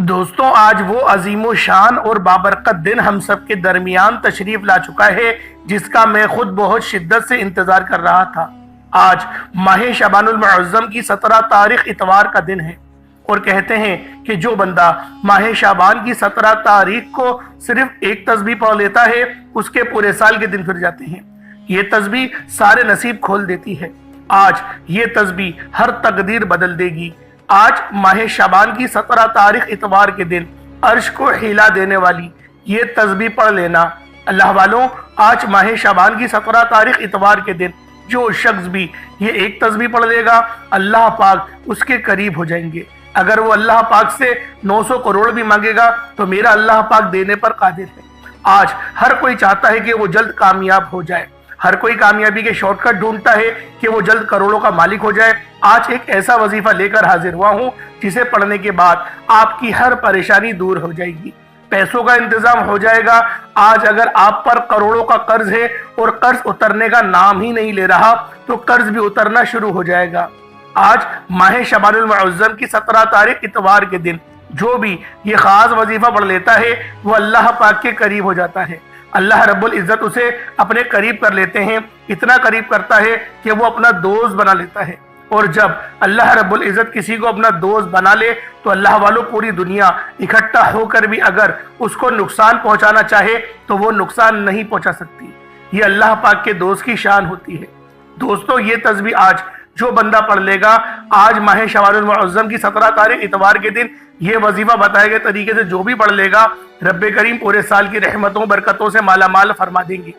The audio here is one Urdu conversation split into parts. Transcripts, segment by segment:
دوستوں، آج وہ عظیم و شان اور بابرکت دن ہم سب کے درمیان تشریف لا چکا ہے جس کا میں خود بہت شدت سے انتظار کر رہا تھا۔ آج ماہ شعبان المعظم کی 17 تاریخ اتوار کا دن ہے، اور کہتے ہیں کہ جو بندہ ماہ شعبان کی 17 تاریخ کو صرف ایک تسبیح پڑھ لیتا ہے اس کے پورے سال کے دن پھر جاتے ہیں۔ یہ تسبیح سارے نصیب کھول دیتی ہے۔ آج یہ تسبیح ہر تقدیر بدل دے گی۔ آج ماہ شعبان کی 17 تاریخ اتوار کے دن عرش کو ہلا دینے والی یہ تسبیح پڑھ لینا۔ اللہ والوں، آج ماہ شعبان کی 17 تاریخ اتوار کے دن جو شخص بھی یہ ایک تسبیح پڑھ لے گا، اللہ پاک اس کے قریب ہو جائیں گے۔ اگر وہ اللہ پاک سے 900 کروڑ بھی مانگے گا تو میرا اللہ پاک دینے پر قادر ہے۔ آج ہر کوئی چاہتا ہے کہ وہ جلد کامیاب ہو جائے، ہر کوئی کامیابی کے شارٹ کٹ ڈھونڈتا ہے کہ وہ جلد کروڑوں کا مالک ہو جائے۔ آج ایک ایسا وظیفہ لے کر حاضر ہوا ہوں جسے پڑھنے کے بعد آپ کی ہر پریشانی دور ہو جائے گی، پیسوں کا انتظام ہو جائے گا۔ آج اگر آپ پر کروڑوں کا قرض ہے اور قرض اترنے کا نام ہی نہیں لے رہا تو قرض بھی اترنا شروع ہو جائے گا۔ آج ماہ شعبان المعظم کی 17 تاریخ اتوار کے دن جو بھی یہ خاص وظیفہ پڑھ لیتا ہے وہ اللہ پاک کے قریب ہو جاتا ہے۔ اللہ رب العزت اسے اپنے قریب کر لیتے ہیں، اتنا قریب کرتا ہے کہ وہ اپنا دوست بنا لیتا ہے۔ اور جب اللہ رب العزت کسی کو اپنا دوست بنا لے تو اللہ والوں پوری دنیا اکٹھا ہو کر بھی اگر اس کو نقصان پہنچانا چاہے تو وہ نقصان نہیں پہنچا سکتی۔ یہ اللہ پاک کے دوست کی شان ہوتی ہے۔ دوستو، یہ تسبیح آج جو بندہ پڑھ لے گا، آج ماہ شعبان المعظم کی 17 تاریخ اتوار کے دن یہ وظیفہ بتائے گئے طریقے سے جو بھی پڑھ لے گا، رب کریم پورے سال کی رحمتوں برکتوں سے مالا مال فرما دیں گے۔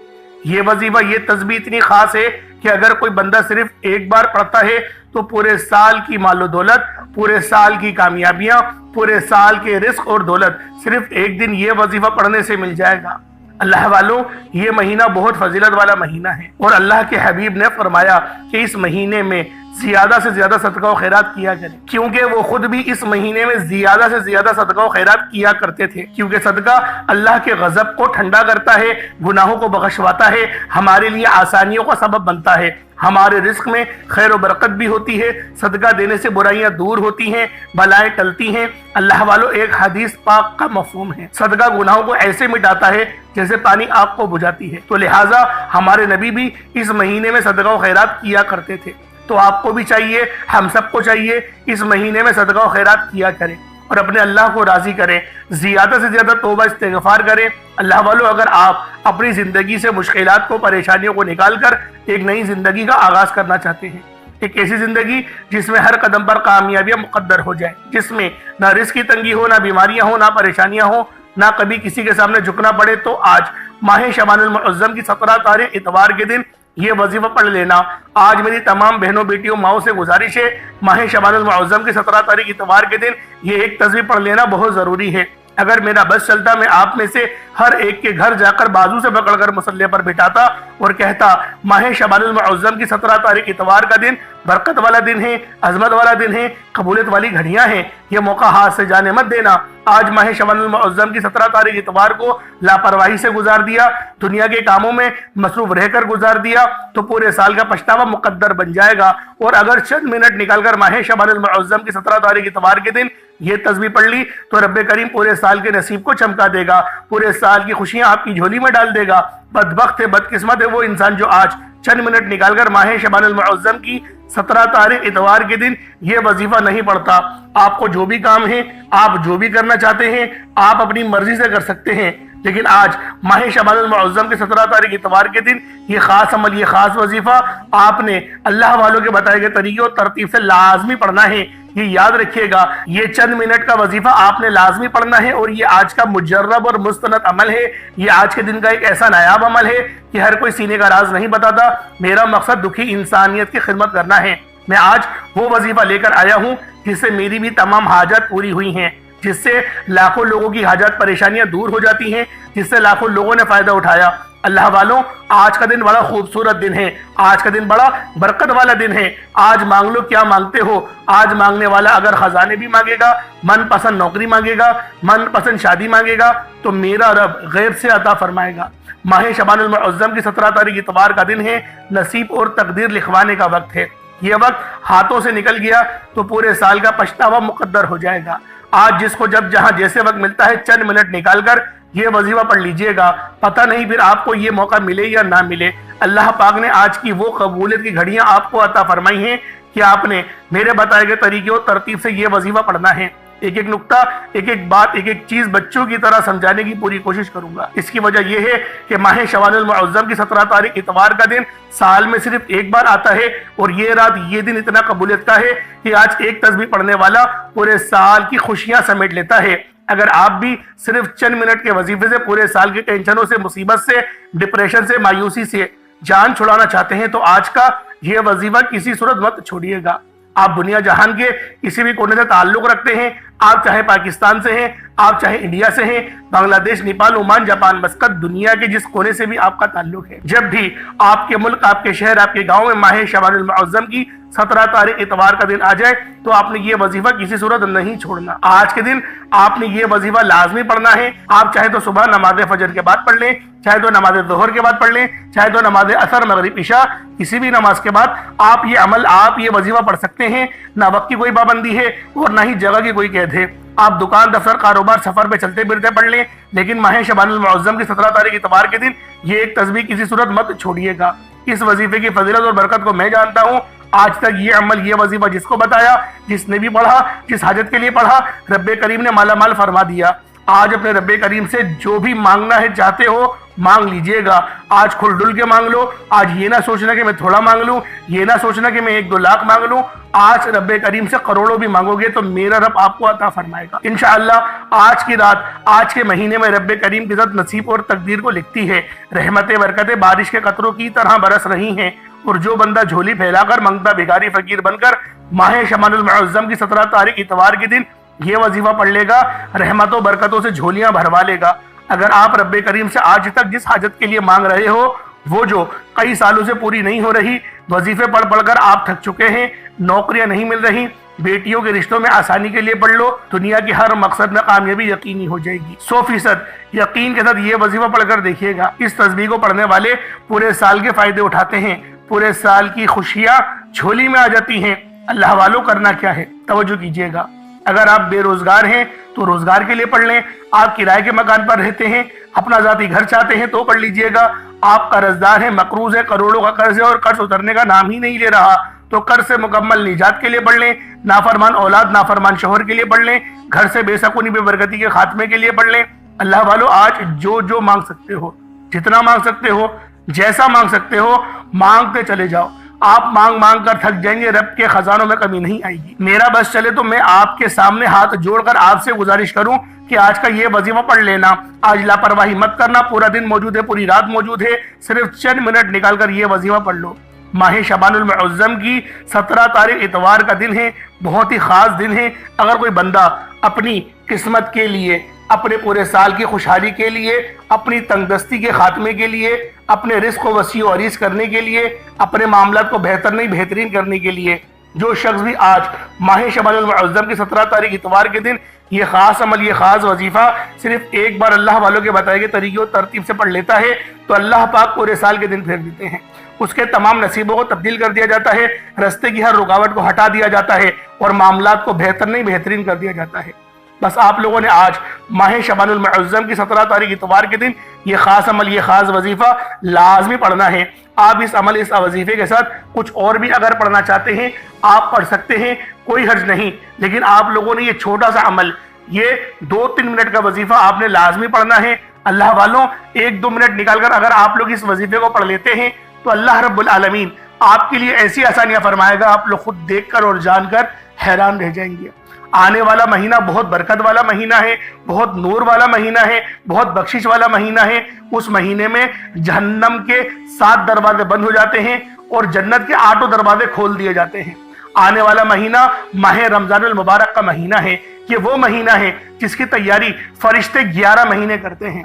یہ وظیفہ، یہ تسبیح اتنی خاص ہے کہ اگر کوئی بندہ صرف ایک بار پڑھتا ہے تو پورے سال کی مال و دولت، پورے سال کی کامیابیاں، پورے سال کے رزق اور دولت صرف ایک دن یہ وظیفہ پڑھنے سے مل جائے گا۔ اللہ والوں، یہ مہینہ بہت فضیلت والا مہینہ ہے، اور اللہ کے حبیب نے فرمایا کہ اس مہینے میں زیادہ سے زیادہ صدقہ و خیرات کیا کریں، کیونکہ وہ خود بھی اس مہینے میں زیادہ سے زیادہ صدقہ و خیرات کیا کرتے تھے، کیونکہ صدقہ اللہ کے غضب کو ٹھنڈا کرتا ہے، گناہوں کو بخشواتا ہے، ہمارے لیے آسانیوں کا سبب بنتا ہے، ہمارے رزق میں خیر و برکت بھی ہوتی ہے، صدقہ دینے سے برائیاں دور ہوتی ہیں، بلائیں ٹلتی ہیں۔ اللہ والوں، ایک حدیث پاک کا مفہوم ہے، صدقہ گناہوں کو ایسے مٹاتا ہے جیسے پانی آگ کو بجھاتی ہے۔ تو لہٰذا ہمارے نبی بھی اس مہینے میں صدقہ و خیرات کیا کرتے تھے، تو آپ کو بھی چاہیے، ہم سب کو چاہیے اس مہینے میں صدقہ و خیرات کیا کریں اور اپنے اللہ کو راضی کریں، زیادہ سے زیادہ توبہ استغفار کریں۔ اللہ والوں، اگر آپ اپنی زندگی سے مشکلات کو، پریشانیوں کو نکال کر ایک نئی زندگی کا آغاز کرنا چاہتے ہیں، ایک ایسی زندگی جس میں ہر قدم پر کامیابیاں مقدر ہو جائیں، جس میں نہ رزق کی تنگی ہو، نہ بیماریاں ہوں، نہ پریشانیاں ہوں، نہ کبھی کسی کے سامنے جھکنا پڑے، تو آج ماہ شعبان المعظم کی 17 تاریخ اتوار کے دن یہ وظیفہ پڑھ لینا۔ آج میری تمام بہنوں، بیٹیوں، ماؤں سے گزارش ہے، ماہ شعبان المعظم کی 17 تاریخ اتوار کے دن یہ ایک تسبیح پڑھ لینا بہت ضروری ہے۔ اگر میرا بس چلتا، میں آپ میں سے ہر ایک کے گھر جا کر بازو سے پکڑ کر مصلی پر بٹھاتا اور کہتا، ماہ شعبان المعظم کی 17 تاریخ اتوار کا دن برکت والا دن ہے، عظمت والا دن ہے، قبولیت والی گھڑیاں ہیں، یہ موقع ہاتھ سے جانے مت دینا۔ آج ماہ شعبان المعظم کی 17 تاریخ اتوار کو لاپرواہی سے گزار دیا، دنیا کے کاموں میں مصروف رہ کر گزار دیا تو پورے سال کا پچھتاوا مقدر بن جائے گا۔ اور اگر چند منٹ نکال کر ماہ شعبان المعظم کی 17 تاریخ اتوار کے دن یہ تسبیح پڑھ لی تو رب کریم پورے سال کے نصیب کو چمکا دے گا، پورے سال کی خوشیاں آپ کی جھولی میں ڈال دے گا۔ بدبخت ہے، بدقسمت ہے وہ انسان جو آج چند منٹ نکال کر ماہ شعبان المعظم کی 17 تاریخ اتوار کے دن یہ وظیفہ نہیں پڑھتا۔ آپ کو جو بھی کام ہے، آپ جو بھی کرنا چاہتے ہیں، آپ اپنی مرضی سے کر سکتے ہیں، لیکن آج ماہ شعبان المعظم کی 17 تاریخ اتوار کے دن یہ خاص عمل، یہ خاص وظیفہ آپ نے اللہ والوں کے بتائے گئے طریقے اور ترتیب سے لازمی پڑھنا ہے۔ یہ یاد رکھیے گا، یہ چند منٹ کا وظیفہ آپ نے لازمی پڑھنا ہے، اور یہ آج کا مجرب اور مستند عمل ہے۔ یہ آج کے دن کا ایک ایسا نایاب عمل ہے کہ ہر کوئی سینے کا راز نہیں بتاتا۔ میرا مقصد دکھی انسانیت کی خدمت کرنا ہے۔ میں آج وہ وظیفہ لے کر آیا ہوں جس سے میری بھی تمام حاجات پوری ہوئی ہیں، جس سے لاکھوں لوگوں کی حاجات پریشانیاں دور ہو جاتی ہیں، جس سے لاکھوں لوگوں نے فائدہ اٹھایا۔ اللہ والوں، آج کا دن بڑا خوبصورت دن ہے، آج کا دن بڑا برکت والا دن ہے۔ آج مانگ لو کیا مانگتے ہو۔ آج مانگنے والا اگر خزانے بھی مانگے گا، من پسند نوکری مانگے گا، من پسند شادی مانگے گا تو میرا رب غیب سے عطا فرمائے گا۔ ماہ شعبان المعظم کی 17 تاریخ اتوار کا دن ہے، نصیب اور تقدیر لکھوانے کا وقت ہے۔ یہ وقت ہاتھوں سے نکل گیا تو پورے سال کا پچھتاوا مقدر ہو جائے گا۔ آج جس کو جب جہاں جیسے وقت ملتا ہے چند منٹ نکال کر یہ وظیفہ پڑھ لیجئے گا، پتہ نہیں پھر آپ کو یہ موقع ملے یا نہ ملے۔ اللہ پاک نے آج کی وہ قبولیت کی گھڑیاں آپ کو عطا فرمائی ہیں کہ آپ نے میرے بتائے گئے طریقے اور ترتیب سے یہ وظیفہ پڑھنا ہے۔ ایک ایک نقطہ، ایک ایک بات، ایک ایک چیز بچوں کی طرح سمجھانے کی پوری کوشش کروں گا۔ اس کی وجہ یہ ہے کہ ماہ شعبان المعظم کی 17 تاریخ اتوار کا دن سال میں صرف ایک بار آتا ہے، اور یہ رات یہ دن اتنا قبولیت کا ہے کہ آج ایک تسبیح پڑھنے والا پورے سال کی خوشیاں سمیٹ لیتا ہے۔ اگر آپ بھی صرف چند منٹ کے وظیفے سے پورے سال کی ٹینشنوں سے، مصیبت سے، ڈپریشن سے، مایوسی سے جان چھڑانا چاہتے ہیں تو آج کا یہ وظیفہ کسی صورت مت چھوڑیے گا۔ آپ دنیا جہان کے کسی بھی کونے سے تعلق رکھتے ہیں، آپ چاہے پاکستان سے ہیں، آپ چاہے انڈیا سے ہیں، بنگلہ دیش، نیپال، عمان، جاپان، مسقط، دنیا کے جس کونے سے بھی آپ کا تعلق ہے، جب بھی آپ کے ملک، آپ کے شہر، آپ کے گاؤں میں ماہ شعبان المعظم کی 17 تاریخ اتوار کا دن آ جائے تو آپ نے یہ وظیفہ کسی صورت نہیں چھوڑنا۔ آج کے دن آپ نے یہ وظیفہ لازمی پڑھنا ہے۔ آپ چاہے تو صبح نماز فجر کے بعد پڑھ لیں، چاہے تو نماز ظہر کے بعد پڑھ لیں، چاہے تو نماز عصر، مغرب، عشاء، کسی بھی نماز کے بعد آپ یہ عمل، آپ یہ وظیفہ پڑھ سکتے ہیں۔ نہ وقت کی کوئی پابندی ہے اور نہ ہی جگہ کی کوئی قید ہے۔ آپ دکان، دفتر، کاروبار، سفر پہ چلتے پھرتے پڑھ لیں، لیکن ماہ شعبان المعظم کی 17 تاریخ اتوار کے دن یہ ایک تسبیح کسی صورت مت چھوڑیے گا۔ اس وظیفے کی فضیلت اور برکت کو میں جانتا ہوں۔ آج تک یہ عمل، یہ وظیفہ جس کو بتایا، جس نے بھی پڑھا، جس حاجت کے لیے پڑھا، رب کریم نے مالا مال فرما دیا۔ آج اپنے رب کریم سے جو بھی مانگنا ہے، چاہتے ہو، مانگ لیجئے گا۔ آج کھل ڈل کے مانگ لو۔ آج یہ نہ سوچنا کہ میں تھوڑا مانگ لوں، یہ نہ سوچنا کہ میں 1-2 لاکھ مانگ لوں۔ آج رب کریم سے کروڑوں بھی مانگو گے تو میرا رب آپ کو عطا فرمائے گا انشاءاللہ۔ آج کی رات، آج کے مہینے میں رب کریم کی ذات نصیب اور تقدیر کو لکھتی ہے۔ رحمتیں، برکتیں بارش کے قطروں کی طرح برس رہی ہیں، اور جو بندہ جھولی پھیلا کر منگتا بھیکاری فقیر بن کر ماہ شعبان المعظم کی 17 تاریخ اتوار کے دن یہ وظیفہ پڑھ لے گا، رحمتوں برکتوں سے جھولیاں بھروا لے گا۔ اگر آپ رب کریم سے آج تک جس حاجت کے لیے مانگ رہے ہو، وہ جو کئی سالوں سے پوری نہیں ہو رہی، وظیفے پڑھ پڑھ کر آپ تھک چکے ہیں، نوکریاں نہیں مل رہی، بیٹیوں کے رشتوں میں آسانی کے لیے پڑھ لو، دنیا کی ہر مقصد میں کامیابی یقینی ہو جائے گی۔ 100% یقین کے ساتھ یہ وظیفہ پڑھ کر دیکھیے گا۔ اس تسبیح کو پڑھنے والے پورے سال کے فائدے اٹھاتے ہیں، پورے سال کی خوشیاں جھولی میں آ جاتی ہیں۔ اللہ والوں، کرنا کیا ہے؟ توجہ کیجیے گا۔ اگر آپ بے روزگار ہیں تو روزگار کے لیے پڑھ لیں۔ آپ کرائے کے مکان پر رہتے ہیں، اپنا ذاتی گھر چاہتے ہیں تو پڑھ لیجئے گا۔ آپ قرض دار ہیں، مقروض ہے، کروڑوں کا قرض ہے اور قرض اترنے کا نام ہی نہیں لے رہا، تو قرض سے مکمل نجات کے لیے پڑھ لیں۔ نافرمان اولاد، نافرمان شوہر کے لیے پڑھ لیں۔ گھر سے بے سکونی، بے برکتی کے خاتمے کے لیے پڑھ لیں۔ اللہ والو، آج جو جو مانگ سکتے ہو، جتنا مانگ سکتے ہو، جیسا مانگ سکتے ہو، مانگتے چلے جاؤ۔ آپ مانگ مانگ کر تھک جائیں گے، رب کے خزانوں میں کمی نہیں آئے گی۔ میرا بس چلے تو میں آپ کے سامنے ہاتھ جوڑ کر آپ سے گزارش کروں کہ آج کا یہ وظیفہ پڑھ لینا۔ آج لاپرواہی مت کرنا، پورا دن موجود ہے، پوری رات موجود ہے، صرف چند منٹ نکال کر یہ وظیفہ پڑھ لو۔ ماہ شعبان المعظم کی 17 تاریخ اتوار کا دن ہے، بہت ہی خاص دن ہے۔ اگر کوئی بندہ اپنی قسمت کے لیے، اپنے پورے سال کی خوشحالی کے لیے، اپنی تنگ دستی کے خاتمے کے لیے، اپنے رزق کو وسیع و عریض کرنے کے لیے، اپنے معاملات کو بہتر نہیں بہترین کرنے کے لیے، جو شخص بھی آج ماہ شعبان المعظم کی 17 تاریخ اتوار کے دن یہ خاص عمل، یہ خاص وظیفہ صرف ایک بار اللہ والوں کے بتائے گئے طریقے اور ترتیب سے پڑھ لیتا ہے تو اللہ پاک پورے سال کے دن پھیر دیتے ہیں۔ اس کے تمام نصیبوں کو تبدیل کر دیا جاتا ہے، رستے کی ہر رکاوٹ کو ہٹا دیا جاتا ہے اور معاملات کو بہتر نہیں بہترین کر دیا جاتا ہے۔ بس آپ لوگوں نے آج ماہ شعبان المعظم کی 17 تاریخ اتوار کے دن یہ خاص عمل، یہ خاص وظیفہ لازمی پڑھنا ہے۔ آپ اس عمل، اس وظیفے کے ساتھ کچھ اور بھی اگر پڑھنا چاہتے ہیں آپ پڑھ سکتے ہیں، کوئی حرج نہیں، لیکن آپ لوگوں نے یہ چھوٹا سا عمل، یہ 2-3 منٹ کا وظیفہ آپ نے لازمی پڑھنا ہے۔ اللہ والوں، 1-2 منٹ نکال کر اگر آپ لوگ اس وظیفے کو پڑھ لیتے ہیں تو اللہ رب العالمین آپ کے لیے ایسی آسانیاں فرمائے گا، آپ لوگ خود دیکھ کر اور جان کر حیران رہ جائیں گے۔ آنے والا مہینہ بہت برکت والا مہینہ ہے، بہت نور والا مہینہ ہے، بہت بخشش والا مہینہ ہے۔ اس مہینے میں جہنم کے 7 دروازے بند ہو جاتے ہیں اور جنت کے 8 دروازے کھول دیے جاتے ہیں۔ آنے والا مہینہ ماہ رمضان المبارک کا مہینہ ہے، یہ وہ مہینہ ہے جس کی تیاری فرشتے 11 مہینے کرتے ہیں۔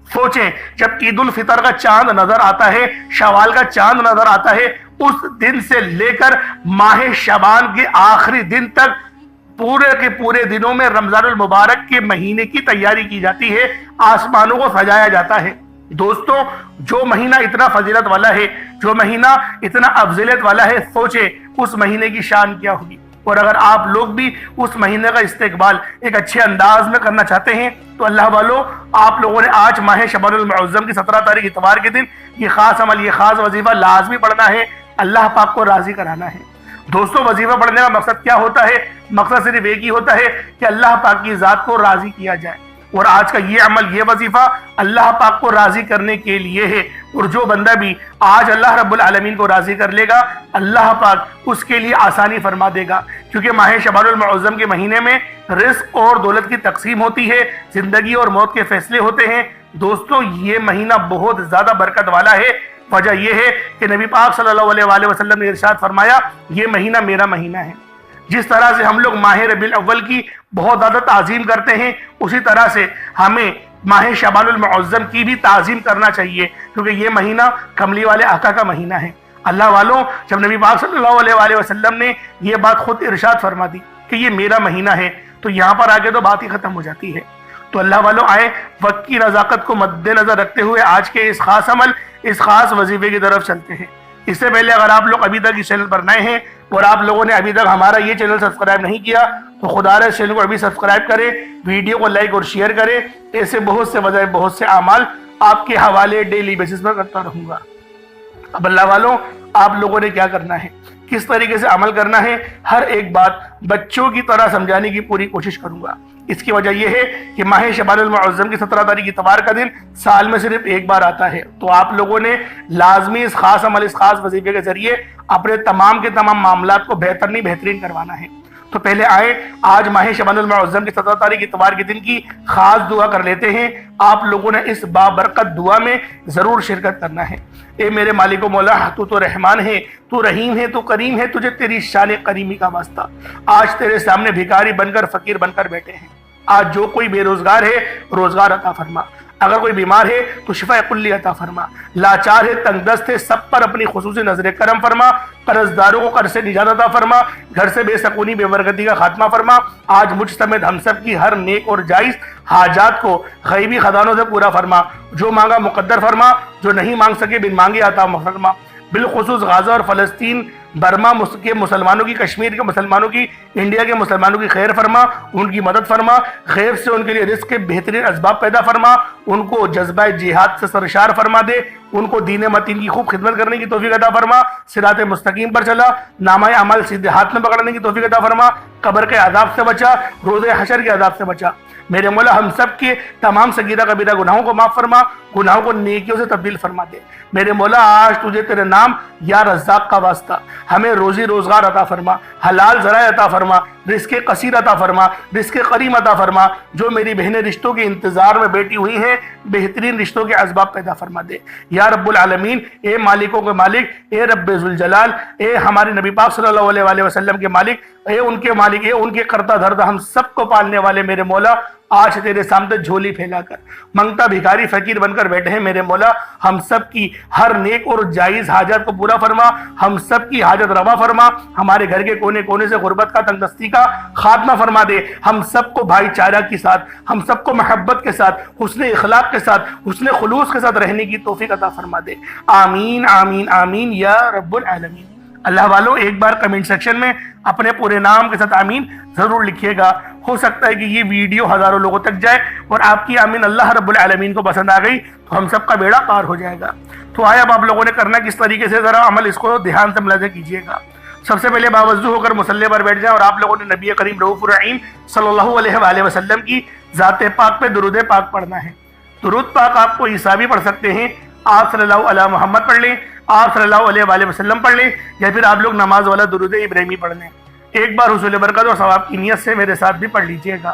سوچیں، جب عید الفطر کا چاند نظر آتا ہے، شوال کا چاند نظر آتا ہے، اس دن سے لے کر ماہ شعبان کے آخری دن تک پورے کے پورے دنوں میں رمضان المبارک کے مہینے کی تیاری کی جاتی ہے، آسمانوں کو سجایا جاتا ہے۔ دوستوں، جو مہینہ اتنا فضیلت والا ہے، جو مہینہ اتنا افضلیت والا ہے، سوچیں اس مہینے کی شان کیا ہوگی۔ اور اگر آپ لوگ بھی اس مہینے کا استقبال ایک اچھے انداز میں کرنا چاہتے ہیں تو اللہ والو، آپ لوگوں نے آج ماہ شعبان المعظم کی 17 تاریخ اتوار کے دن یہ خاص عمل، یہ خاص وظیفہ لازمی پڑھنا ہے، اللہ پاک کو راضی کرانا ہے۔ دوستو، وظیفہ پڑھنے کا مقصد کیا ہوتا ہے؟ مقصد صرف ایک ہی ہوتا ہے کہ اللہ پاک کی ذات کو راضی کیا جائے، اور آج کا یہ عمل، یہ وظیفہ اللہ پاک کو راضی کرنے کے لیے ہے۔ اور جو بندہ بھی آج اللہ رب العالمین کو راضی کر لے گا، اللہ پاک اس کے لیے آسانی فرما دے گا، کیونکہ ماہ شعبان المعظم کے مہینے میں رزق اور دولت کی تقسیم ہوتی ہے، زندگی اور موت کے فیصلے ہوتے ہیں۔ دوستو، یہ مہینہ بہت زیادہ برکت والا ہے۔ وجہ یہ ہے کہ نبی پاک صلی اللہ علیہ وآلہ وسلم نے ارشاد فرمایا، یہ مہینہ میرا مہینہ ہے۔ جس طرح سے ہم لوگ ماہ ربیع الاول کی بہت زیادہ تعظیم کرتے ہیں، اسی طرح سے ہمیں ماہ شعبان المعظم کی بھی تعظیم کرنا چاہیے، کیونکہ یہ مہینہ کملی والے آقا کا مہینہ ہے۔ اللہ والوں، جب نبی پاک صلی اللہ علیہ وآلہ وسلم نے یہ بات خود ارشاد فرما دی کہ یہ میرا مہینہ ہے، تو یہاں پر آگے تو بات ہی ختم ہو جاتی ہے۔ تو اللہ والوں، آئے وقت کی نزاکت کو مد نظر رکھتے ہوئے آج کے اس خاص عمل، اس خاص وظیفے کی طرف چلتے ہیں۔ اس سے پہلے اگر آپ لوگ ابھی تک اس چینل پر نئے ہیں اور آپ لوگوں نے ابھی تک ہمارا یہ چینل سبسکرائب نہیں کیا تو خدا رے اس چینل کو ابھی سبسکرائب کریں، ویڈیو کو لائک اور شیئر کریں۔ ایسے بہت سے وظائف، بہت سے اعمال آپ کے حوالے ڈیلی بیسس پر کرتا رہوں گا۔ اب اللہ والوں، آپ لوگوں نے کیا کرنا ہے، کس طریقے سے عمل کرنا ہے، ہر ایک بات بچوں کی طرح سمجھانے کی پوری کوشش کروں گا۔ اس کی وجہ یہ ہے کہ ماہ شعبان المعظم کی 17 تاریخ اتوار کا دن سال میں صرف ایک بار آتا ہے، تو آپ لوگوں نے لازمی اس خاص عمل، اس خاص وظیفے کے ذریعے اپنے تمام کے تمام معاملات کو بہترین کروانا ہے۔ تو پہلے آئے آج ماہ شعبان المعظم کی 17 تاریخ اتوار کے دن کی خاص دعا کر لیتے ہیں۔ آپ لوگوں نے اس بابرکت دعا میں ضرور شرکت کرنا ہے۔ اے میرے مالک و مولا، تو رحمان ہے، تو رحیم ہے، تو کریم ہے، تجھے تیری شان کریمی کا واسطہ۔ آج تیرے سامنے بھکاری بن کر، فقیر بن کر بیٹھے ہیں۔ آج جو کوئی بے روزگار ہے، روزگار عطا فرما۔ اگر کوئی بیمار ہے تو شفا کلی عطا فرما۔ لاچار ہے، تنگ دست ہے، سب پر اپنی خصوصی نظر کرم فرما۔ قرض داروں کو قرض سے نجات عطا فرما۔ گھر سے بے سکونی، بے برکتی کا خاتمہ فرما۔ آج مجھ سمیت ہم سب کی ہر نیک اور جائز حاجات کو غیبی خزانوں سے پورا فرما۔ جو مانگا مقدر فرما، جو نہیں مانگ سکے بن مانگے عطا فرما۔ بالخصوص غزہ اور فلسطین، برما کے مسلمانوں کی، کشمیر کے مسلمانوں کی، انڈیا کے مسلمانوں کی خیر فرما، ان کی مدد فرما۔ غیب سے ان کے لیے رزق کے بہترین اسباب پیدا فرما، ان کو جذبہ جہاد سے سرشار فرما دے، ان کو دین متین کی خوب خدمت کرنے کی توفیق عطا فرما۔ صراط مستقیم پر چلا، نامہ اعمال سیدھے ہاتھ میں پکڑنے کی توفیق عطا فرما۔ قبر کے عذاب سے بچا، روز حشر کے عذاب سے بچا۔ میرے مولا، ہم سب کے تمام صغیرہ کبیرہ گناہوں کو معاف فرما، گناہوں کو نیکیوں سے تبدیل فرما دے۔ میرے مولا، آج تجھے تیرے نام یا رزاق کا واسطہ ہمیں روزی روزگار عطا فرما، حلال ذرائع عطا فرما، رزق قصیر عطا فرما، رزق کریم عطا فرما۔ جو میری بہنیں رشتوں کے انتظار میں بیٹھی ہوئی ہیں، بہترین رشتوں کے اسباب پیدا فرما دے یا رب العالمین۔ اے مالکوں کے مالک، اے رب ذوالجلال، اے ہمارے نبی پاک صلی اللہ علیہ وآلہ وسلم کے مالک، اے ان کے مالک، اے ان کے کرتا دھرتا ہم سب کو پالنے والے میرے مولا، آج تیرے سامنے جھولی پھیلا کر منگتا بھکاری فقیر بن کر بیٹھے ہیں میرے مولا۔ ہم سب کی ہر نیک اور جائز حاجت کو پورا فرما، ہم سب کی حاجت روا فرما۔ ہمارے گھر کے کونے کونے سے غربت کا، تنگ دستی کا خاتمہ فرما دے۔ ہم سب کو بھائی چارہ کے ساتھ، ہم سب کو محبت کے ساتھ، حسن اخلاق کے ساتھ، حسن خلوص کے ساتھ رہنے کی توفیق عطا فرما دے۔ آمین آمین آمین یا رب العالمین۔ اللہ والوں، ایک بار کمنٹ سیکشن میں اپنے پورے نام کے ساتھ آمین ضرور لکھیے گا۔ ہو سکتا ہے کہ یہ ویڈیو ہزاروں لوگوں تک جائے اور آپ کی آمین اللہ رب العالمین کو پسند آ گئی تو ہم سب کا بیڑا پار ہو جائے گا۔ تو آئے اب آپ لوگوں نے کرنا کس طریقے سے، ذرا عمل اس کو دھیان سے ملاحظہ کیجیے گا۔ سب سے پہلے باوضو ہو کر مصلی پر بیٹھ جائیں اور آپ لوگوں نے نبی کریم رؤوف الرحیم صلی اللہ علیہ وآلہ وسلم کی ذات پاک پہ درود پاک پڑھنا ہے۔ درود پاک آپ کو عیسیٰ بھی پڑھ سکتے ہیں، آپ صلی اللہ علیہ محمد پڑھ لیں، آپ صلی اللہ علیہ وآلہ وسلم پڑھ لیں، یا پھر آپ لوگ نماز والا درود ابراہیمی پڑھ لیں۔ ایک بار حصول برکت اور ثواب کی نیت سے میرے ساتھ بھی پڑھ لیجئے گا۔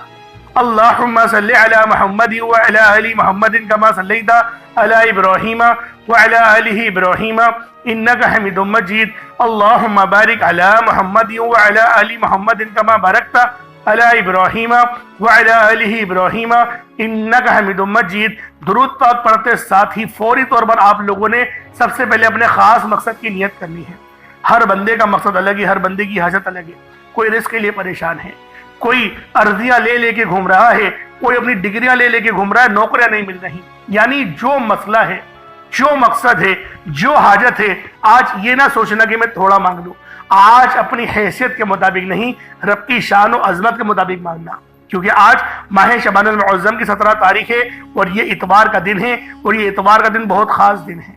اللہم صلی علی محمد وعلی آل محمد کما صلیت علی ابراہیم وعلی آل ابراہیم انکا حمید مجید۔ اللہم بارک علی محمد وعلی آل محمد کما بارکت علی ابراہیم وعلی آل ابراہیم انکا حمید مجید۔ درود پاک پڑھتے ساتھ ہی فوری طور پر آپ لوگوں نے سب سے پہلے اپنے خاص مقصد کی نیت کرنی ہے۔ ہر بندے کا مقصد الگ ہے، ہر بندے کی حاجت الگ ہے۔ کوئی رزق کے لیے پریشان ہے، کوئی عرضیاں لے کے گھوم رہا ہے، کوئی اپنی ڈگریاں لے کے گھوم رہا ہے، نوکریاں نہیں مل رہی۔ یعنی جو مسئلہ ہے، جو مقصد ہے، جو حاجت ہے، آج یہ نہ سوچنا کہ میں تھوڑا مانگ لوں، آج اپنی حیثیت کے مطابق نہیں، رب کی شان و عظمت کے مطابق مانگنا، کیونکہ آج ماہ شعبان المعظم کی 17 تاریخ ہے اور یہ اتوار کا دن ہے، اور یہ اتوار کا دن بہت خاص دن ہے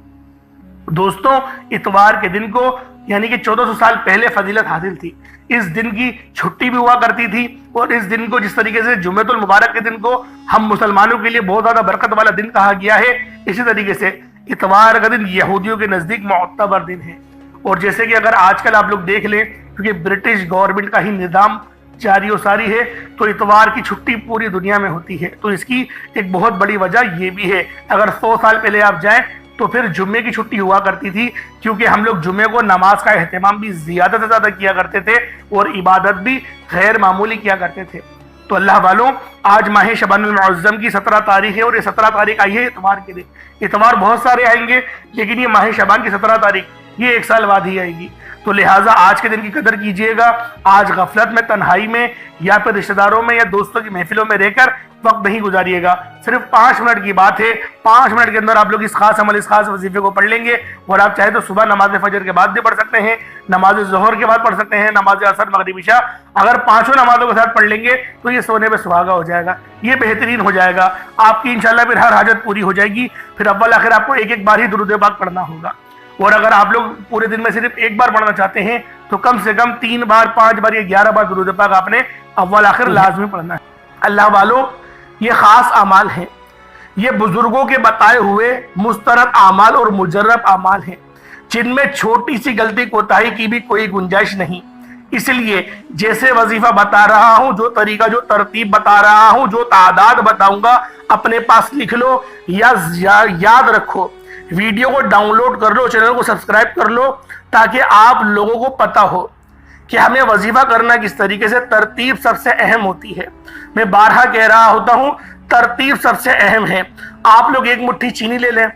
دوستوں۔ اتوار کے دن کو یعنی کہ 1400 سال پہلے فضیلت حاصل تھی، اس دن کی چھٹی بھی ہوا کرتی تھی، اور اس دن کو جس طریقے سے جمعۃ المبارک کے دن کو ہم مسلمانوں کے لیے بہت زیادہ برکت والا دن کہا گیا ہے، اسی طریقے سے اتوار کا دن یہودیوں کے نزدیک معتبر دن ہے۔ اور جیسے کہ اگر آج کل آپ لوگ دیکھ لیں، کیونکہ برٹش گورنمنٹ کا ہی نظام جاری و ساری ہے، تو اتوار کی چھٹی پوری دنیا میں ہوتی ہے، تو اس کی ایک بہت بڑی وجہ یہ بھی ہے۔ اگر 100 سال پہلے آپ جائیں تو پھر جمعے کی چھٹی ہوا کرتی تھی، کیونکہ ہم لوگ جمعے کو نماز کا اہتمام بھی زیادہ سے زیادہ کیا کرتے تھے اور عبادت بھی غیر معمولی کیا کرتے تھے۔ تو اللہ والوں، آج ماہ شعبان المعظم کی 17 تاریخ ہے، اور یہ 17 تاریخ آئی ہے اتوار کے دن۔ اتوار بہت سارے آئیں گے، لیکن یہ ماہ شعبان کی 17 تاریخ یہ ایک سال بعد ہی آئے گی، تو لہٰذا آج کے دن کی قدر کیجئے گا۔ آج غفلت میں، تنہائی میں، یا پھر رشتہ داروں میں یا دوستوں کی محفلوں میں رہ کر وقت نہیں گزاریے گا۔ صرف 5 منٹ کی بات ہے، 5 منٹ کے اندر آپ لوگ اس خاص عمل، اس خاص وظیفے کو پڑھ لیں گے، اور آپ چاہے تو صبح نماز فجر کے بعد بھی پڑھ سکتے ہیں، نماز ظہر کے بعد پڑھ سکتے ہیں، نماز عصر، مغرب، عشاء، اگر 5 نمازوں کے ساتھ پڑھ لیں گے تو یہ سونے پہ سہاگا ہو جائے گا، یہ بہترین ہو جائے گا، آپ کی انشاءاللہ پھر ہر حاجت پوری ہو جائے گی۔ پھر اول آخر آپ کو ایک بار ہی درود پاک پڑھنا ہوگا، اور اگر آپ لوگ پورے دن میں صرف ایک بار پڑھنا چاہتے ہیں تو کم سے کم 3 بار، 5 بار یا 11 بار درود پاک آپ نے اول آخر لازمی پڑھنا ہے۔ اللہ والوں، یہ خاص اعمال ہیں، یہ بزرگوں کے بتائے ہوئے مستند اعمال اور مجرب اعمال ہیں، جن میں چھوٹی سی غلطی کوتاہی کی بھی کوئی گنجائش نہیں۔ اس لیے جیسے وظیفہ بتا رہا ہوں، جو طریقہ، جو ترتیب بتا رہا ہوں، جو تعداد بتاؤں گا، اپنے پاس لکھ لو یا یاد رکھو، ویڈیو کو ڈاؤن لوڈ کر لو، چینل کو سبسکرائب کر لو، تاکہ آپ لوگوں کو پتہ ہو کہ ہمیں وظیفہ کرنا کس طریقے سے۔ ترتیب سب سے اہم ہوتی ہے، میں بارہا کہہ رہا ہوتا ہوں، ترتیب سب سے اہم ہے۔ آپ لوگ ایک مٹھی چینی لے لیں،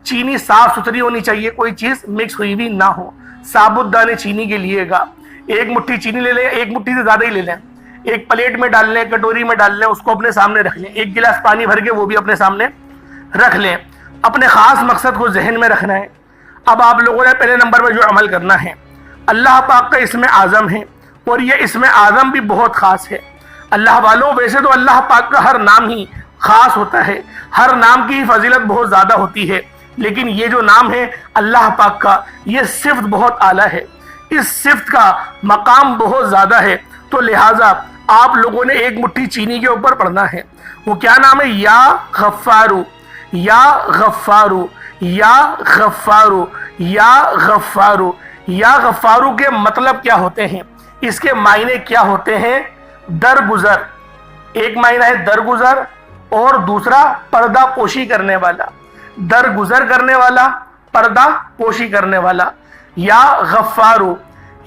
چینی صاف ستھری ہونی چاہیے، کوئی چیز مکس ہوئی بھی نہ ہو، ثابت دانے چینی کے لیے گا۔ ایک مٹھی چینی لے لیں، ایک مٹھی سے زیادہ ہی لے لیں، ایک پلیٹ میں ڈال لیں، کٹوری میں ڈال لیں، اس کو اپنے سامنے رکھ لیں، ایک گلاس پانی بھر کے وہ بھی اپنے سامنے رکھ لیں۔ اپنے خاص مقصد کو ذہن میں رکھنا ہے۔ اب آپ لوگوں نے پہلے نمبر پہ جو عمل کرنا ہے، اللہ پاک کا اسم اعظم ہے، اور یہ اسم اعظم بھی بہت خاص ہے۔ اللہ والوں، ویسے تو اللہ پاک کا ہر نام ہی خاص ہوتا ہے، ہر نام کی فضیلت بہت زیادہ ہوتی ہے، لیکن یہ جو نام ہے اللہ پاک کا، یہ صفت بہت اعلیٰ ہے، اس صفت کا مقام بہت زیادہ ہے، تو لہٰذا آپ لوگوں نے ایک مٹھی چینی کے اوپر پڑھنا ہے۔ وہ کیا نام ہے؟ یا غفارو، یا غفارو، یا غفارو، یا غفارو۔ یا غفارو کے مطلب کیا ہوتے ہیں، اس کے معنی کیا ہوتے ہیں؟ درگزر، ایک معنی ہے درگزر، اور دوسرا پردہ پوشی کرنے والا، درگزر کرنے والا، پردہ پوشی کرنے والا۔ یا غفارو،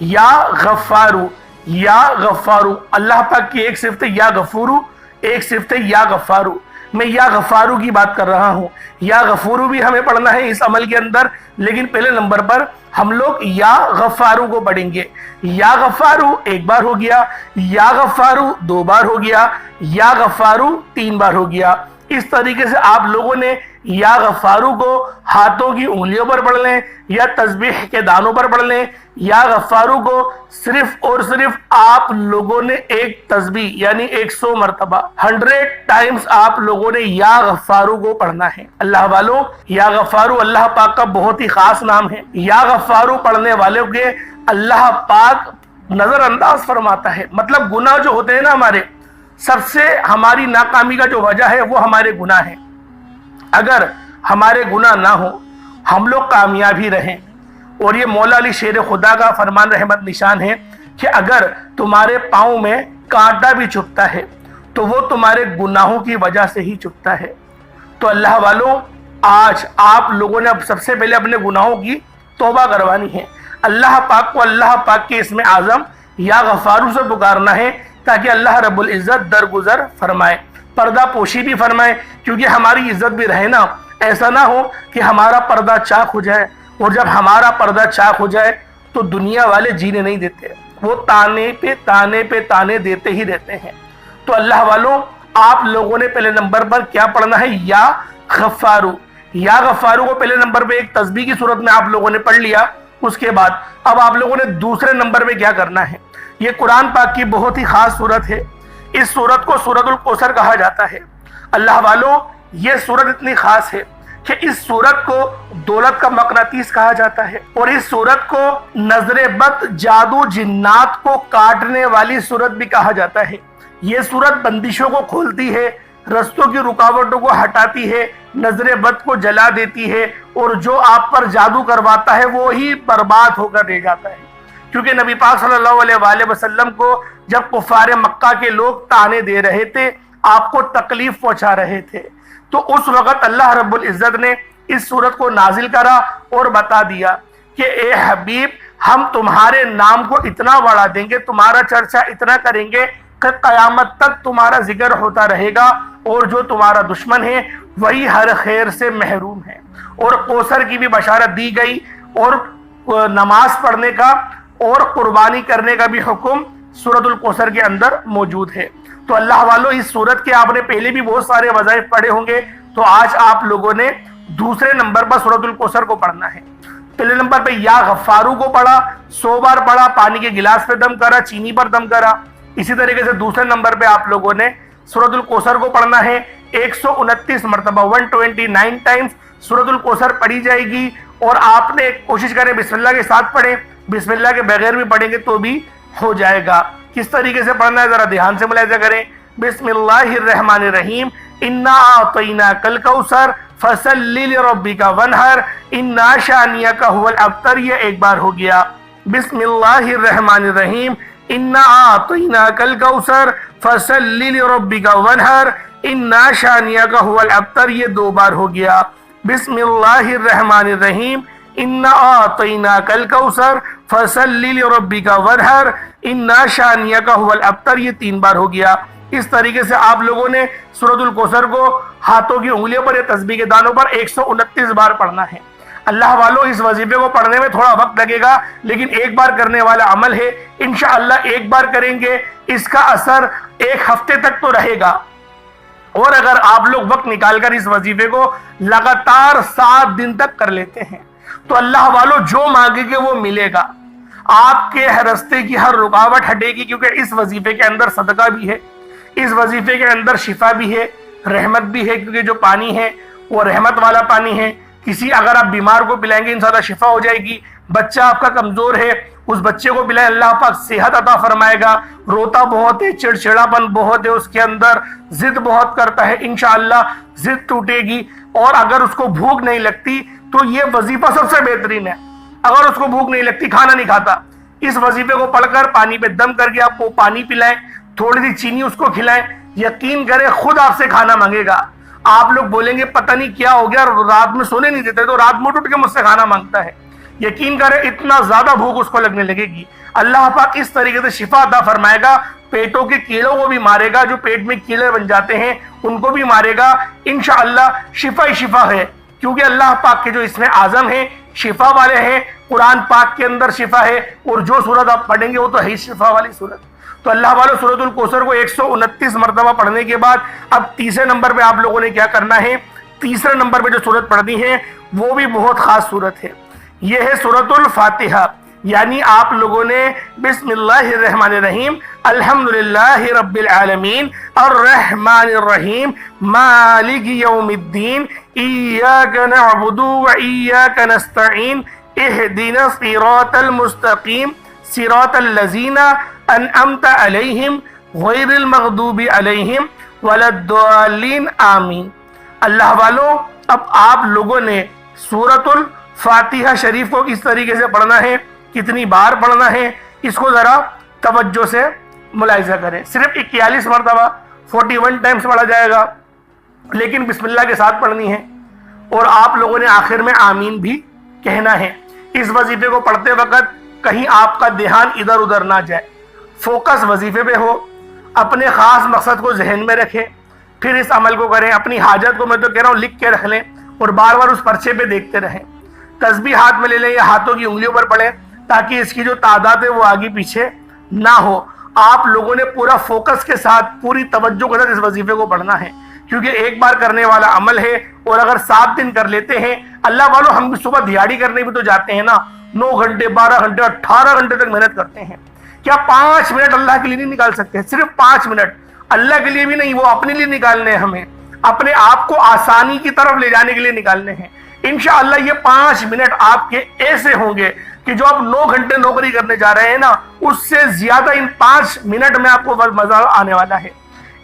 یا غفارو، یا غفارو، اللہ پاک کی ایک صفت ہے یا غفورو، ایک صفت ہے یا غفارو۔ میں یا غفارو کی بات کر رہا ہوں، یا غفورو بھی ہمیں پڑھنا ہے اس عمل کے اندر، لیکن پہلے نمبر پر ہم لوگ یا غفارو کو پڑھیں گے۔ یا غفارو ایک بار ہو گیا، یا غفارو 2 بار ہو گیا، یا غفارو 3 بار ہو گیا۔ اس طریقے سے آپ لوگوں نے یا غفارو کو ہاتھوں کی انگلیوں پر پڑھ لیں، یا تسبیح کے دانوں پر پڑھ لیں۔ یا غفارو کو صرف اور صرف آپ لوگوں نے ایک تسبیح یعنی 100 مرتبہ 100 ٹائمز آپ لوگوں نے یا غفارو کو پڑھنا ہے۔ اللہ والوں، یا غفارو اللہ پاک کا بہت ہی خاص نام ہے۔ یا غفارو پڑھنے والوں کے اللہ پاک نظر انداز فرماتا ہے، مطلب گناہ جو ہوتے ہیں نا ہمارے، سب سے ہماری ناکامی کا جو وجہ ہے وہ ہمارے گناہ ہیں۔ اگر ہمارے گناہ نہ ہو، ہم لوگ کامیاب ہی رہیں۔ اور یہ مولا علی شیر خدا کا فرمان رحمت نشان ہے کہ اگر تمہارے پاؤں میں کانٹا بھی چبھتا ہے تو وہ تمہارے گناہوں کی وجہ سے ہی چبھتا ہے۔ تو اللہ والوں، آج آپ لوگوں نے سب سے پہلے اپنے گناہوں کی توبہ کروانی ہے، اللہ پاک کو اللہ پاک کے اسم اعظم یا غفارو سے پکارنا ہے، تاکہ اللہ رب العزت درگزر فرمائے، پردہ پوشی بھی فرمائے، کیونکہ ہماری عزت بھی رہے نا۔ ایسا نہ ہو کہ ہمارا پردہ چاک ہو جائے، اور جب ہمارا پردہ چاک ہو جائے تو دنیا والے جینے نہیں دیتے، وہ تانے پہ تانے پہ تانے دیتے ہی رہتے ہیں۔ تو اللہ والوں، آپ لوگوں نے پہلے نمبر پر کیا پڑھنا ہے؟ یا غفارو۔ یا غفارو کو پہلے نمبر پہ ایک تسبیح کی صورت میں آپ لوگوں نے پڑھ لیا، اس کے بعد اب آپ لوگوں نے دوسرے نمبر پہ کیا کرنا ہے، یہ قرآن پاک کی بہت ہی خاص صورت ہے، اس صورت کو سورۃ الکوثر کہا جاتا ہے۔ اللہ والوں یہ صورت اتنی خاص ہے کہ اس صورت کو دولت کا مقناطیس کہا جاتا ہے، اور اس صورت کو نظر بد، جادو، جنات کو کاٹنے والی صورت بھی کہا جاتا ہے۔ یہ صورت بندشوں کو کھولتی ہے، رستوں کی رکاوٹوں کو ہٹاتی ہے، نظر بد کو جلا دیتی ہے، اور جو آپ پر جادو کرواتا ہے وہی برباد ہو کر رہ جاتا ہے۔ کیونکہ نبی پاک صلی اللہ علیہ وآلہ وسلم کو جب کفار مکہ کے لوگ تانے دے رہے تھے، آپ کو تکلیف پہنچا رہے تھے، تو اس وقت اللہ رب العزت نے اس صورت کو نازل کرا اور بتا دیا کہ اے حبیب، ہم تمہارے نام کو اتنا بڑھا دیں گے، تمہارا چرچا اتنا کریں گے کہ قیامت تک تمہارا ذکر ہوتا رہے گا، اور جو تمہارا دشمن ہے وہی ہر خیر سے محروم ہے۔ اور کوثر کی بھی بشارت دی گئی، اور نماز پڑھنے کا اور قربانی کرنے کا بھی حکم سورۃ الکوثر کے اندر موجود ہے۔ تو اللہ والوں اس سورت کے آپ نے پہلے بھی بہت سارے وظائف پڑھے ہوں گے، تو آج آپ لوگوں نے دوسرے نمبر پر سورۃ الکوثر کو پڑھنا ہے۔ پہلے نمبر پہ یا غفارو کو پڑھا، 100 بار پڑھا، پانی کے گلاس پہ دم کرا، چینی پر دم کرا۔ اسی طریقے سے دوسرے نمبر پہ آپ لوگوں نے سورۃ الکوثر کو پڑھنا ہے، 129 مرتبہ 129 ٹائمز سورۃ الکوثر پڑھی جائے گی، اور آپ نے کوشش کریں بسم اللہ کے ساتھ پڑھیں، بسم اللہ کے بغیر بھی پڑھیں گے تو بھی ہو جائے گا۔ کس طریقے سے پڑھنا ہے ذرا دھیان سے ملاحظہ کریں۔ بسم اللہ الرحمن الرحیم، انا اعطیناک الکوثر فصل لربک وانحر انا شانئک هو الابتر، یہ ایک بار ہو گیا۔ بسم اللہ الرحمن الرحیم، انا اعطیناک الکوثر فصل لربک وانحر انا شانئک هو الابتر، یہ 2 بار ہو گیا۔ بسم اللہ الرحمن الرحیم، انا اعطیناک الکوثر فصل لربک وانحر انا شانئک هو الابتر، یہ 3 بار ہو گیا۔ اس طریقے سے آپ لوگوں نے سورۃ الکوثر کو ہاتھوں کی انگلیوں پر یا تسبیح کے دانوں پر 129 بار پڑھنا ہے۔ اللہ والوں اس وظیفے کو پڑھنے میں تھوڑا وقت لگے گا، لیکن ایک بار کرنے والا عمل ہے، انشاءاللہ ایک بار کریں گے اس کا اثر 1 ہفتے تک تو رہے گا، اور اگر آپ لوگ وقت نکال کر اس وظیفے کو لگاتار 7 دن تک کر لیتے ہیں تو اللہ والوں جو مانگے گے وہ ملے گا، آپ کے راستے کی ہر رکاوٹ ہٹے گی، کیونکہ اس وظیفے کے اندر صدقہ بھی ہے، اس وظیفے کے اندر شفا بھی ہے، رحمت بھی ہے، کیونکہ جو پانی ہے وہ رحمت والا پانی ہے۔ کسی اگر آپ بیمار کو پلائیں گے انشاءاللہ شفا ہو جائے گی، بچہ آپ کا کمزور ہے اس بچے کو پلائیں اللہ پاک صحت عطا فرمائے گا، روتا بہت ہے، چڑچڑاپن بہت ہے اس کے اندر، ضد بہت کرتا ہے، انشاءاللہ ضد ٹوٹے گی۔ اور اگر اس کو بھوک نہیں لگتی تو یہ وظیفہ سب سے بہترین ہے۔ اگر اس کو بھوک نہیں لگتی، کھانا نہیں کھاتا، اس وظیفے کو پڑھ کر پانی پہ دم کر کے آپ کو پانی پلائیں، تھوڑی سی چینی اس کو کھلائیں، یقین کریں خود آپ سے کھانا مانگے گا۔ آپ لوگ بولیں گے پتہ نہیں کیا ہو گیا، رات میں سونے نہیں دیتے تو رات میں اٹھ کے مجھ سے کھانا مانگتا ہے، یقین کریں اتنا زیادہ بھوک اس کو لگنے لگے گی۔ اللہ پاک اس طریقے سے شفا عطا فرمائے گا، پیٹوں کے کیڑوں کو بھی مارے گا، جو پیٹ میں کیڑے بن جاتے ہیں ان کو بھی مارے گا، انشاءاللہ شفا ہی شفا ہے، کیونکہ اللہ پاک کے جو اسم اعظم ہیں شفا والے ہیں، قرآن پاک کے اندر شفا ہے، اور جو سورت آپ پڑھیں گے وہ تو ہے شفا والی سورت۔ تو اللہ والوں سورۃ الکوثر کو 129 مرتبہ پڑھنے کے بعد اب تیسرے نمبر پہ آپ لوگوں نے کیا کرنا ہے، تیسرے نمبر پہ جو سورت پڑھنی ہے وہ بھی بہت خاص سورت ہے، یہ ہے سورۃ الفاتحہ۔ یعنی آپ لوگوں نے بسم اللہ الرحمن الرحیم، الحمدللہ رب العالمین، الرحمن الرحیم، مالک یوم الدین، ایاک نعبد و ایاک نستعین، اہدنا الصراط المستقیم، صراط الذین انعمت علیہم غیر المغضوب علیہم ولا الضالین، آمین۔ اللہ والوں اب آپ لوگوں نے سورۃ الفاتحہ شریف کو کس طریقے سے پڑھنا ہے، کتنی بار پڑھنا ہے، اس کو ذرا توجہ سے ملاحظہ کریں۔ صرف 41 مرتبہ 41 ٹائمز پڑھا جائے گا، لیکن بسم اللہ کے ساتھ پڑھنی ہے، اور آپ لوگوں نے آخر میں آمین بھی کہنا ہے۔ اس وظیفے کو پڑھتے وقت کہیں آپ کا دھیان ادھر ادھر نہ جائے، فوکس وظیفے پہ ہو، اپنے خاص مقصد کو ذہن میں رکھیں، پھر اس عمل کو کریں۔ اپنی حاجت کو میں تو کہہ رہا ہوں لکھ کے رکھ لیں، اور بار بار اس پرچے پہ دیکھتے رہیں۔ تسبیح ہاتھ میں لے لیں یا ہاتھوں کی انگلیوں پر پڑھیں، تاکہ اس کی جو تعداد ہے وہ آگے پیچھے نہ ہو۔ آپ لوگوں نے پورا فوکس کے ساتھ، پوری توجہ کے ساتھ اس وظیفے کو پڑھنا ہے، کیونکہ ایک بار کرنے والا عمل ہے، اور اگر 7 دن کر لیتے ہیں، اللہ والوں ہم بھی صبح دیہاڑی کرنے بھی تو جاتے ہیں نا، 9 گھنٹے 12 گھنٹے 18 گھنٹے تک محنت کرتے ہیں، کیا 5 منٹ اللہ کے لیے نہیں نکال سکتے؟ صرف 5 منٹ اللہ کے لیے بھی نہیں، وہ اپنے لیے نکالنے ہیں، ہمیں اپنے آپ کو آسانی کی طرف لے جانے کے لیے نکالنے ہیں۔ انشاءاللہ یہ 5 منٹ آپ کے ایسے ہوں گے کہ جو آپ 9 گھنٹے نوکری کرنے جا رہے ہیں نا، اس سے زیادہ ان 5 منٹ میں آپ کو مزہ آنے والا ہے۔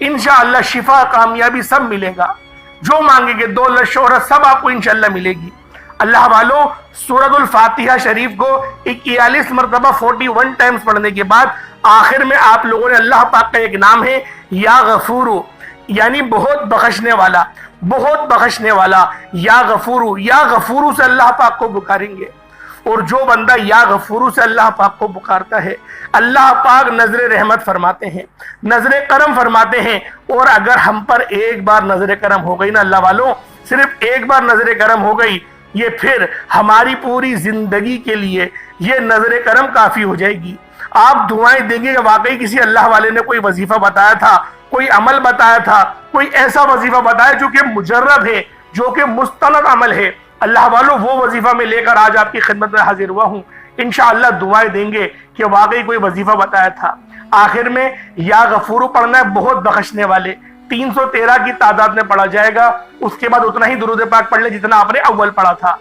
انشاءاللہ شفا، کامیابی سب ملے گا، جو مانگیں گے، دولت، شہرت سب آپ کو انشاءاللہ ملے گی۔ اللہ والوں، سورۃ الفاتحہ شریف کو 41 مرتبہ 41 ٹائمز پڑھنے کے بعد آخر میں آپ لوگوں نے، اللہ پاک کا ایک نام ہے یا غفورو، یعنی بہت بخشنے والا، بہت بخشنے والا، یا غفورو، یا غفورو سے اللہ پاک کو پکاریں گے، اور جو بندہ یا غفورو سے اللہ پاک کو پکارتا ہے، اللہ پاک نظر رحمت فرماتے ہیں، نظر کرم فرماتے ہیں۔ اور اگر ہم پر ایک بار نظر کرم ہو گئی نا اللہ والوں، صرف ایک بار نظر کرم ہو گئی، یہ پھر ہماری پوری زندگی کے لیے یہ نظر کرم کافی ہو جائے گی۔ آپ دعائیں دیں گے کہ واقعی کسی اللہ والے نے کوئی وظیفہ بتایا تھا، کوئی عمل بتایا تھا، کوئی ایسا وظیفہ بتایا جو کہ مجرب ہے، جو کہ مستند عمل ہے، اللہ والوں وہ وظیفہ میں لے کر آج آپ کی خدمت میں حاضر ہوا ہوں۔ انشاءاللہ دعائیں دیں گے کہ واقعی کوئی وظیفہ بتایا تھا۔ آخر میں یا غفورو پڑھنا ہے، بہت بخشنے والے، 313 کی تعداد میں پڑھا جائے گا۔ اس کے بعد اتنا ہی درود پاک پڑھ لیں جتنا آپ نے اول پڑھا تھا۔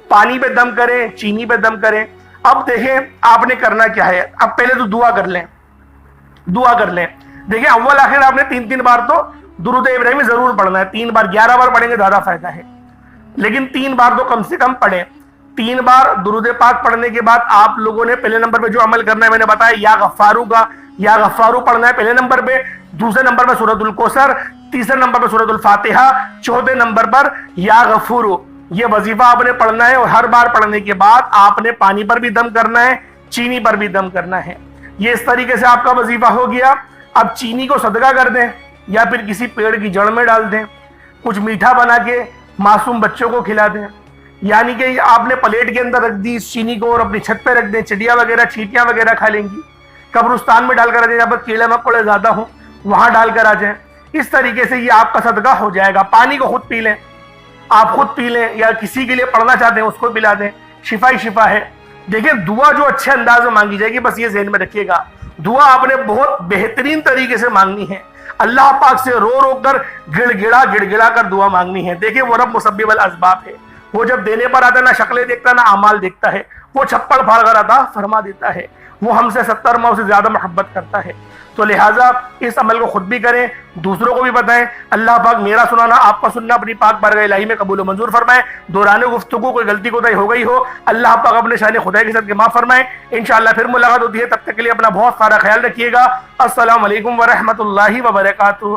پانی پہ دم کریں، چینی پہ دم کریں۔ اب دیکھیں آپ نے کرنا کیا ہے۔ اب پہلے تو دعا کر لیں، دعا کر لیں۔ دیکھیں اول آخر آپ نے 3 بار تو درود ابراہیمی ضرور پڑھنا ہے، 3 بار، 11 بار پڑھیں گے زیادہ فائدہ ہے، لیکن 3 بار تو کم سے کم پڑھیں۔ 3 بار درود پاک پڑھنے کے بعد آپ لوگوں نے پہلے نمبر پہ جو عمل کرنا ہے میں نے بتایا، یا غفارو کا، یا غفارو پڑھنا ہے پہلے نمبر پہ، دوسرے نمبر پہ سورۃ الکوثر، تیسرے نمبر پہ سورۃ الفاتحہ، چوتھے نمبر پر یا غفورو۔ یہ وظیفہ آپ نے پڑھنا ہے، اور ہر بار پڑھنے کے بعد آپ نے پانی پر بھی دم کرنا ہے، چینی پر بھی دم کرنا ہے۔ یہ اس طریقے سے آپ کا وظیفہ ہو گیا۔ اب چینی کو صدقہ کر دیں، یا پھر کسی پیڑ کی جڑ میں ڈال دیں، کچھ میٹھا بنا کے معصوم بچوں کو کھلا دیں، یعنی کہ آپ نے پلیٹ کے اندر رکھ دی اس چینی کو، اور اپنی چھت پہ رکھ دیں، چڑیا وغیرہ، چیٹیاں وغیرہ کھا لیں گی۔ قبرستان میں ڈال کر آ جائیں، جہاں پر کیڑے مکوڑے زیادہ ہوں وہاں ڈال کر آ جائیں۔ اس طریقے سے یہ آپ کا صدقہ ہو جائے گا۔ پانی کو خود پی لیں، آپ خود پی لیں، یا کسی کے لیے پڑھنا چاہتے ہیں اس کو پلا دیں، شفا ہی شفا ہے۔ دیکھیں دعا جو اچھے انداز میں مانگی جائے گی، بس یہ ذہن میں رکھیے گا، دعا آپ نے بہت بہترین طریقے سے مانگنی ہے، اللہ پاک سے رو رو کر، گڑ گڑا کر دعا مانگنی ہے۔ دیکھیں وہ رب مسبب الاسباب ہے، وہ جب دینے پر آتا ہے نہ شکلیں دیکھتا نہ اعمال دیکھتا ہے، وہ چھپڑ پھاڑ کر عطا فرما دیتا ہے، وہ ہم سے 70 ماؤں سے زیادہ محبت کرتا ہے۔ تو لہٰذا اس عمل کو خود بھی کریں، دوسروں کو بھی بتائیں۔ اللہ پاک میرا سنانا، آپ کا سننا اپنی پاک بارگاہ الہی میں قبول و منظور فرمائے۔ دوران گفتگو کوئی غلطی کوتاہی ہو گئی ہو، اللہ پاک اپنے شان خدائی کے ساتھ معاف فرمائے۔ انشاءاللہ پھر ملاقات ہوتی ہے، تب تک کے لیے اپنا بہت سارا خیال رکھیے گا۔ السلام علیکم ورحمۃ اللہ وبرکاتہ۔